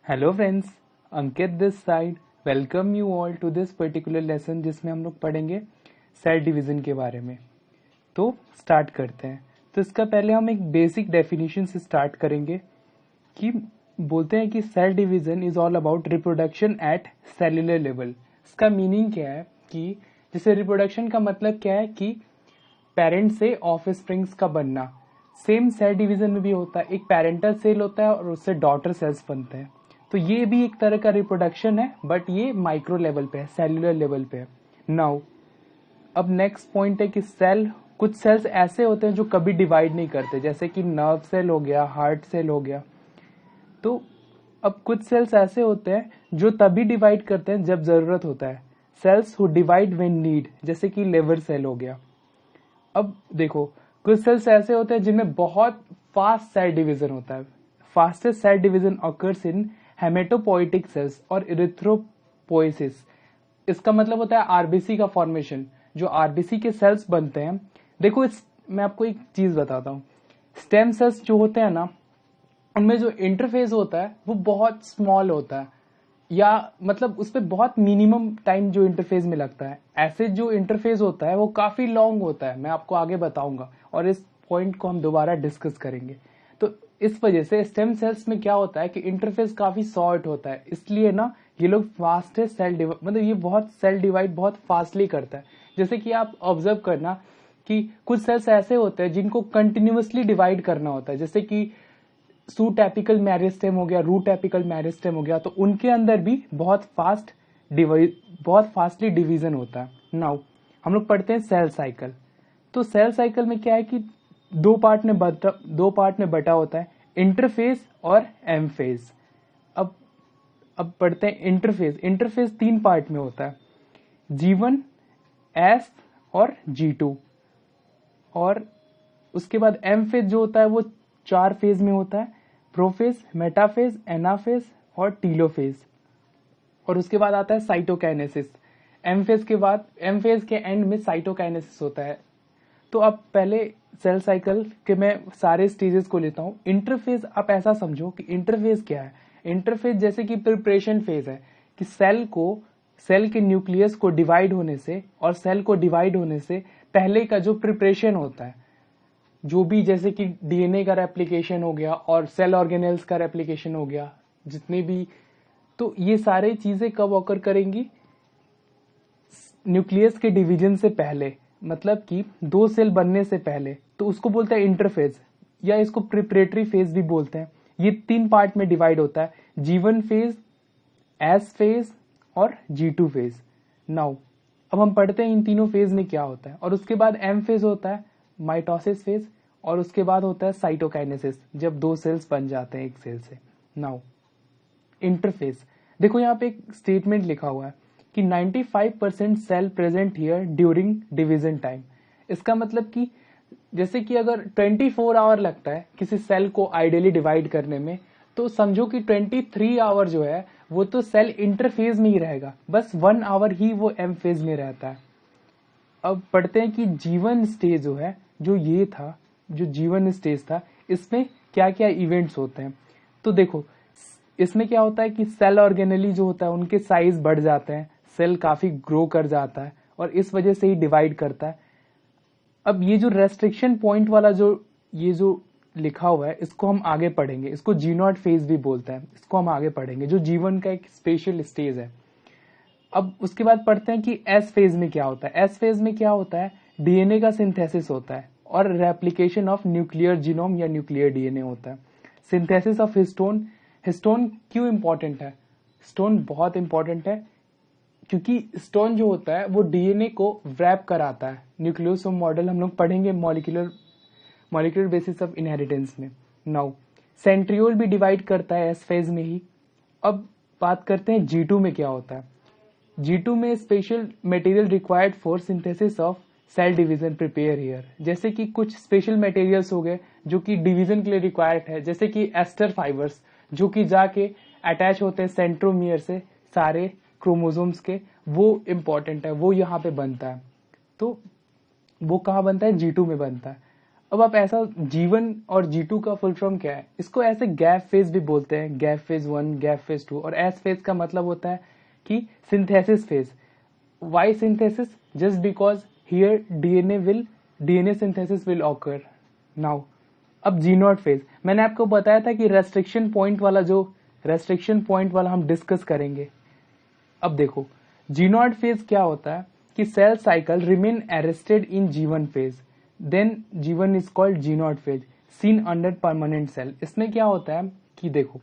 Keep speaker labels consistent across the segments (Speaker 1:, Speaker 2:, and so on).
Speaker 1: Hello friends, Ankit this side. Welcome you all to this particular lesson जिसमें हम लोग पढ़ेंगे सेल डिवीज़न के बारे में। तो स्टार्ट करते हैं। तो इसका पहले हम एक बेसिक डेफिनेशन से स्टार्ट करेंगे कि बोलते हैं कि cell division is all about reproduction at cellular level. इसका मीनिंग क्या है कि जैसे रिप्रोडक्शन का मतलब क्या है कि पेरेंट से ऑफ स्प्रिंग्स का बनना। सेम सेल डिवीजन में भी होता है, एक पेरेंटल सेल होता है और उससे डॉटर सेल्स बनते हैं। तो ये भी एक तरह का रिप्रोडक्शन है, बट ये माइक्रो लेवल पे है, सेल्यूलर लेवल पे है। नाउ अब नेक्स्ट पॉइंट है कि सेल, कुछ सेल्स ऐसे होते हैं जो कभी डिवाइड नहीं करते, जैसे कि नर्व सेल हो गया, हार्ट सेल हो गया। तो अब कुछ सेल्स ऐसे होते हैं जो तभी डिवाइड करते हैं जब जरूरत होता है। Cells who divide when need, जैसे कि लिवर सेल हो गया। अब देखो, कुछ सेल्स ऐसे होते हैं जिनमें बहुत फास्ट सेल डिवीजन होता है। Fastest cell division occurs in haematopoietic cells और इरिथ्रोपोइसिस। इसका मतलब होता है आरबीसी का फॉर्मेशन, जो आरबीसी के सेल्स बनते हैं। देखो, मैं आपको एक चीज बताता हूँ। स्टेम सेल्स जो होते हैं ना, उनमें जो इंटरफेस होता है वो बहुत स्मॉल होता है, या मतलब उस पर बहुत मिनिमम टाइम जो इंटरफेस में लगता है। ऐसे जो इंटरफेस होता है वो काफी लॉन्ग होता है, मैं आपको आगे बताऊंगा और इस पॉइंट को हम दोबारा डिस्कस करेंगे। तो इस वजह से स्टेम सेल्स में क्या होता है कि इंटरफेस काफी शॉर्ट होता है, इसलिए ना ये लोग फास्टेस्ट मतलब ये बहुत सेल डिवाइड बहुत फास्टली करता है। जैसे कि आप ऑब्जर्व करना कि कुछ सेल्स ऐसे होते हैं जिनको कंटिन्यूअसली डिवाइड करना होता है, जैसे कि सूट एपिकल मेरिस्टेम हो गया, रूट एपिकल मेरिस्टेम हो गया। तो उनके अंदर भी बहुत फास्टली डिवीजन होता है। नाउ हम लोग पढ़ते हैं सेल साइकिल। तो सेल साइकिल में क्या है कि दो पार्ट में बटा होता है, इंटरफेज और एम फेज। अब पढ़ते हैं इंटरफेज। इंटरफेज 3 पार्ट में होता है, G1, S और G2। और उसके बाद एम फेज जो होता है वो 4 फेज में होता है, प्रोफेज, मेटाफेज, एनाफेज और टीलोफेज। और उसके बाद आता है साइटोकाइनेसिस। एम फेज के एंड में साइटोकाइनेसिस होता है। तो अब पहले सेल साइकिल के मैं सारे स्टेजेस को लेता हूं। इंटरफेज आप ऐसा समझो कि इंटरफेज क्या है। इंटरफेज जैसे कि प्रिपरेशन फेज है, कि सेल के न्यूक्लियस को डिवाइड होने से और सेल को डिवाइड होने से पहले का जो प्रिपरेशन होता है, जो भी जैसे कि डीएनए का रेप्लिकेशन हो गया और सेल ऑर्गेनेल्स का रेप्लिकेशन हो गया, जितने भी, तो ये सारे चीजें कब ऑकर करेंगी? न्यूक्लियस के डिवीजन से पहले, मतलब कि 2 सेल बनने से पहले। तो उसको बोलते हैं इंटरफेज, या इसको प्रिपरेटरी फेज भी बोलते हैं। ये 3 पार्ट में डिवाइड होता है, G1 फेज, S फेज और G2 फेज। नाउ अब हम पढ़ते हैं इन तीनों फेज में क्या होता है। और उसके बाद एम फेज होता है, माइटोसिस फेज। और उसके बाद होता है साइटोकाइनेसिस, जब 2 सेल्स बन जाते हैं एक सेल से। नाउ इंटरफेस, देखो यहाँ पे एक स्टेटमेंट लिखा हुआ है कि 95% cell present here during division time. इसका मतलब कि जैसे कि अगर 24 आवर लगता है किसी सेल को आइडियली डिवाइड करने में, तो समझो कि 23 आवर जो है वो तो सेल इंटरफेज में ही रहेगा, बस 1 आवर ही वो एम फेज में रहता है। अब पढ़ते हैं कि जीवन स्टेज जो है, जो जीवन स्टेज था, इसमें क्या क्या इवेंट्स होते हैं। तो देखो, इसमें क्या होता है कि सेल ऑर्गेनेली जो होता है उनके साइज बढ़ जाते हैं, सेल काफी ग्रो कर जाता है और इस वजह से ही डिवाइड करता है। अब ये जो रेस्ट्रिक्शन पॉइंट वाला ये जो लिखा हुआ है, इसको हम आगे पढ़ेंगे। इसको G0 फेज भी बोलते हैं, इसको हम आगे पढ़ेंगे, जो जीवन का एक स्पेशल स्टेज है। अब उसके बाद पढ़ते हैं कि एस फेज में क्या होता है। एस फेज में क्या होता है, डीएनए का सिंथेसिस होता है और रेप्लिकेशन ऑफ न्यूक्लियर जीनोम या न्यूक्लियर डीएनए होता है। Synthesis of histone. हिस्टोन क्यों इंपॉर्टेंट है? हिस्टोन बहुत इंपॉर्टेंट है क्योंकि हिस्टोन जो होता है वो डीएनए को रैप कराता है। न्यूक्लियोसोम मॉडल हम लोग पढ़ेंगे मॉलिक्यूलर बेसिस ऑफ इनहेरिटेंस में। नाउ सेंट्रियोल भी डिवाइड करता है एस फेज में ही। अब बात करते हैं G2 में क्या होता है। G2 में special material required for synthesis of cell division prepare here. जैसे कि कुछ स्पेशल मटेरियल्स हो गए जो कि डिवीजन के लिए रिक्वायर्ड है, जैसे कि एस्टर फाइबर्स, जो कि जाके अटैच होते हैं सेंट्रोमियर से सारे क्रोमोसोम्स के, वो इम्पॉर्टेंट है, वो यहाँ पे बनता है। तो वो कहाँ बनता है? G2 में बनता है। अब आप ऐसा G1 और G2 का फुल फॉर्म क्या है, इसको ऐसे गैप फेज भी बोलते हैं, गैप फेज 1, गैप फेज 2, और एस फेज का मतलब होता है कि synthesis phase. Why synthesis? Just because here DNA synthesis will occur. Now अब G0 फेज, मैंने आपको बताया था कि रेस्ट्रिक्शन पॉइंट वाला हम डिस्कस करेंगे। अब देखो G0 फेज क्या होता है कि cell cycle remain arrested in G1 phase, then G1 is called G0 phase seen under permanent cell. इसमें क्या होता है कि देखो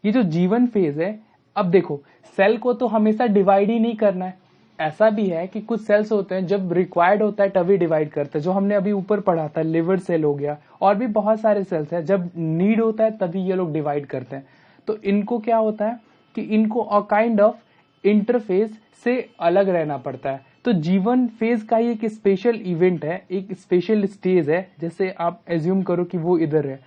Speaker 1: ये जो G1 फेज है, अब देखो सेल को तो हमेशा डिवाइड ही नहीं करना है, ऐसा भी है कि कुछ सेल्स होते हैं जब रिक्वायर्ड होता है तभी डिवाइड करते हैं, जो हमने अभी ऊपर पढ़ा था, लिवर सेल हो गया, और भी बहुत सारे सेल्स हैं, जब नीड होता है तभी ये लोग डिवाइड करते हैं। तो इनको क्या होता है कि इनको अ काइंड ऑफ इंटरफेस से अलग रहना पड़ता है। तो G1 फेज का ही एक स्पेशल इवेंट है, एक स्पेशल स्टेज है, जैसे आप एज्यूम करो कि वो इधर है,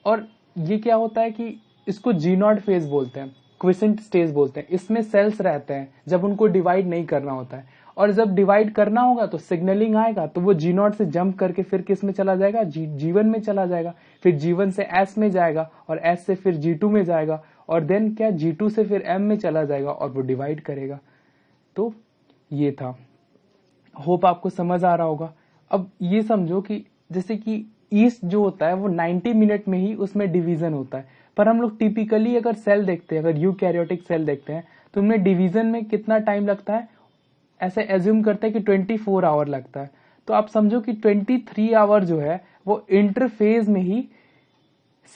Speaker 1: और ये क्या होता है कि इसको G0 फेज बोलते हैं, क्विसेंट स्टेज बोलते हैं। इसमें सेल्स रहते हैं जब उनको डिवाइड नहीं करना होता है, और जब डिवाइड करना होगा तो सिग्नलिंग आएगा, तो वो G0 से जंप करके फिर किस में चला जाएगा, G1 में चला जाएगा, फिर G1 से S में जाएगा, और S से फिर G2 में जाएगा, और देन क्या G2 से फिर M में चला जाएगा और वो डिवाइड करेगा। तो ये था, होप आपको समझ आ रहा होगा। अब ये समझो कि जैसे कि ईस्ट जो होता है वो 90 मिनट में ही उसमें डिवीजन होता है, पर हम लोग टिपिकली अगर सेल देखते हैं, अगर यूकैरियोटिक सेल देखते हैं, तो उनमें डिवीजन में कितना टाइम लगता है, ऐसे एज्यूम करते हैं कि 24 आवर लगता है। तो आप समझो कि 23 आवर जो है वो इंटरफेज में ही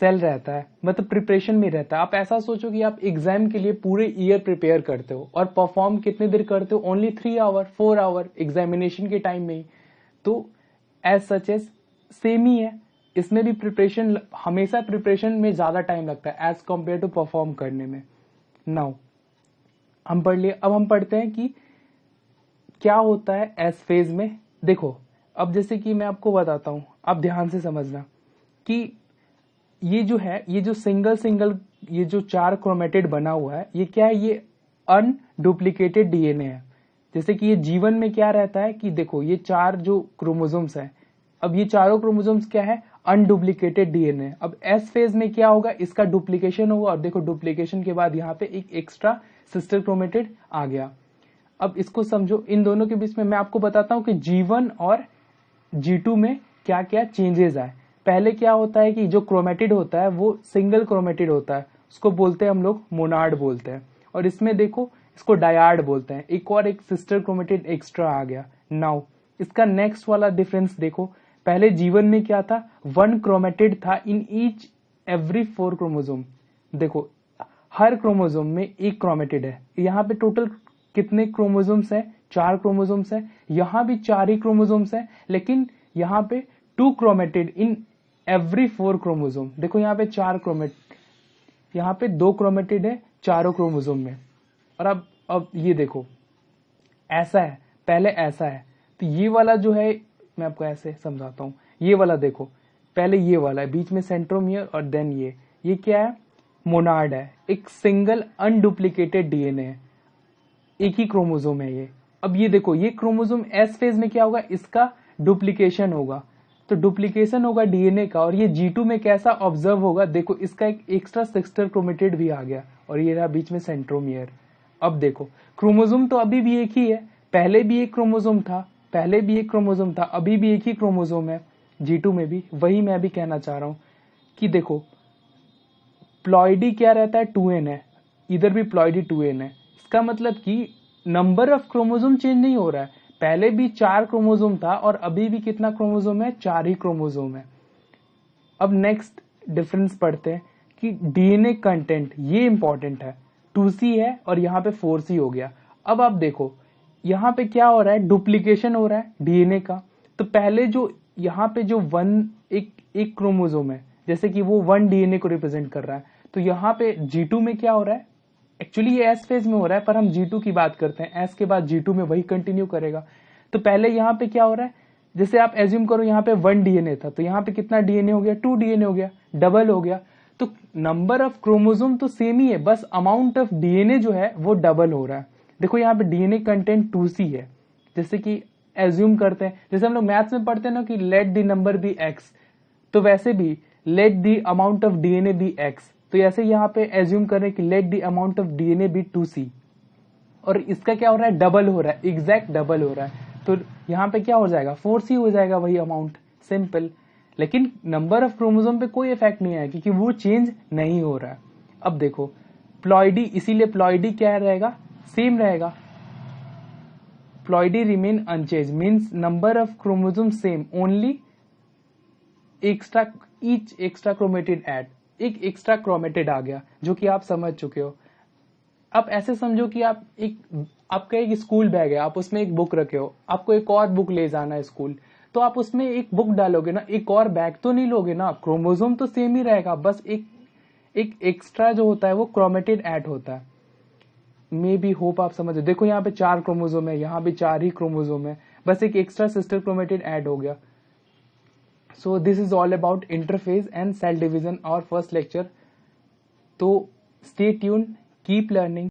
Speaker 1: सेल रहता है, मतलब प्रिपरेशन में रहता है। आप ऐसा सोचो कि आप एग्जाम के लिए पूरे ईयर प्रिपेयर करते हो और परफॉर्म कितने देर करते हो, ओनली 3 आवर 4 आवर एग्जामिनेशन के टाइम में ही। तो एज सच एज सेम ही है, इसमें भी प्रिपरेशन, हमेशा प्रिपरेशन में ज्यादा टाइम लगता है एज कंपेयर टू परफॉर्म करने में। नाउ हम पढ़ लिए, अब हम पढ़ते हैं कि क्या होता है एस फेज में। देखो अब जैसे कि मैं आपको बताता हूं, आप ध्यान से समझना कि ये जो है, ये जो सिंगल ये जो 4 क्रोमेटिड बना हुआ है, ये क्या है, ये अनडुप्लीकेटेड डीएनए है। जैसे कि ये G1 में क्या रहता है कि देखो ये 4 जो क्रोमोसोम्स हैं, अब ये चारों क्रोमोसोम्स क्या है, अनडुप्लीकेटेड डीएनए। अब एस फेज में क्या होगा, इसका डुप्लीकेशन होगा, और देखो डुप्लीकेशन के बाद यहाँ पे एक एक्स्ट्रा सिस्टर क्रोमेटिड आ गया। अब इसको समझो, इन दोनों के बीच में मैं आपको बताता हूं कि G1 और G2 में क्या क्या चेंजेस आए। पहले क्या होता है कि जो क्रोमेटिड होता है वो सिंगल क्रोमेटिड होता है, उसको बोलते हैं हम लोग मोनाड बोलते हैं, और इसमें देखो इसको डायाड बोलते हैं, एक सिस्टर क्रोमेटिड एक्स्ट्रा आ गया। नाउ इसका नेक्स्ट वाला डिफरेंस देखो, पहले G1 में क्या था, 1 क्रोमेटिड था इन ईच एवरी 4 क्रोमोसोम। देखो हर क्रोमोसोम में एक क्रोमेटिड है, यहाँ पे टोटल कितने क्रोमोसोम्स हैं, 4 क्रोमोसोम्स हैं, यहाँ भी 4 ही क्रोमोसोम्स हैं, लेकिन यहाँ पे 2 क्रोमेटिड इन एवरी 4 क्रोमोसोम। देखो यहाँ पे 4 क्रोमेटिड, यहाँ पे 2 क्रोमेटिड है चारों क्रोमोसोम में। और अब ये देखो ऐसा है, पहले ऐसा है, तो ये वाला जो है, मैं आपको ऐसे समझाता हूं, ये वाला देखो, पहले ये वाला है, बीच में सेंट्रोमियर, और देन ये क्या है, मोनाड है, एक सिंगल अनडुप्लीकेटेड डीएनए है, एक ही क्रोमोसोम है ये। अब ये देखो, ये क्रोमोसोम एस फेज में क्या होगा, इसका डुप्लीकेशन होगा, तो डुप्लीकेशन होगा डीएनए का, और ये G2 में कैसा ऑब्जर्व होगा, देखो इसका एक एक्स्ट्रा सिस्टर क्रोमेटिड भी आ गया, और ये रहा बीच में सेंट्रोमियर। अब देखो क्रोमोसोम तो अभी भी एक ही है, पहले भी एक क्रोमोसोम था, अभी भी एक ही क्रोमोसोम है G2 में भी। वही मैं भी कहना चाह रहा हूं कि देखो प्लॉइडी क्या रहता है, 2n है, इधर भी प्लॉइडी 2n है। इसका मतलब कि नंबर ऑफ क्रोमोसोम चेंज नहीं हो रहा है, पहले भी 4 क्रोमोसोम था और अभी भी कितना क्रोमोसोम है, 4 ही क्रोमोसोम है। अब नेक्स्ट डिफरेंस पढ़ते हैं कि डीएनए कंटेंट, ये इंपॉर्टेंट है, 2C है और यहाँ पे 4C हो गया। अब आप देखो यहाँ पे क्या हो रहा है, डुप्लीकेशन हो रहा है डीएनए का। तो पहले जो यहाँ पे जो एक क्रोमोसोम है, जैसे कि वो 1 डीएनए को रिप्रेजेंट कर रहा है, तो यहाँ पे G2 में क्या हो रहा है, एक्चुअली ये एस फेज में हो रहा है, पर हम G2 की बात करते हैं, एस के बाद G2 में वही कंटिन्यू करेगा। तो पहले यहाँ पे क्या हो रहा है, जैसे आप एज्यूम करो यहाँ पे 1 डीएनए था, तो यहाँ पे कितना डीएनए हो गया, 2 डीएनए हो गया, डबल हो गया। तो नंबर ऑफ क्रोमोसोम तो सेम ही है, बस अमाउंट ऑफ डीएनए जो है वो डबल हो रहा है। देखो यहाँ पे डीएनए कंटेंट 2C है, जैसे कि एज्यूम करते हैं, जैसे हम लोग मैथ्स में पढ़ते हैं ना कि let the number be X, तो वैसे भी let the amount of DNA be X, तो ऐसे यहाँ पे एज्यूम करें कि let the amount of DNA be 2C, और इसका क्या हो रहा है, डबल हो रहा है, एग्जैक्ट डबल हो रहा है, तो यहाँ पे क्या हो जाएगा, 4C हो जाएगा वही अमाउंट, सिंपल। लेकिन नंबर ऑफ क्रोमोसोम पे कोई इफेक्ट नहीं आया क्योंकि वो चेंज नहीं हो रहा है। अब देखो प्लॉइडी, इसीलिए प्लॉइडी क्या रहेगा, सेम रहेगा, ploidy remain unchanged means number of chromosome same, only extra, each extra chromatid add, एक एक्स्ट्रा क्रोमेटिड आ गया, जो कि आप समझ चुके हो। अब ऐसे समझो कि आपका एक स्कूल बैग है, आप उसमें एक बुक रखे हो, आपको एक और बुक ले जाना है स्कूल, तो आप उसमें एक बुक डालोगे ना, एक और बैग तो नहीं लोगे ना, क्रोमोसोम तो सेम ही रहेगा, बस एक एक्स्ट्रा जो होता है वो क्रोमेटिड ऐड होता है। मे बी होप आप समझ, देखो यहाँ पे 4 क्रोमोसोम है, यहाँ भी 4 ही क्रोमोसोम है, बस एक एक्स्ट्रा सिस्टर क्रोमेटिड ऐड हो गया। So this is all about interphase and cell division और फर्स्ट लेक्चर। तो स्टे ट्यून, कीप लर्निंग।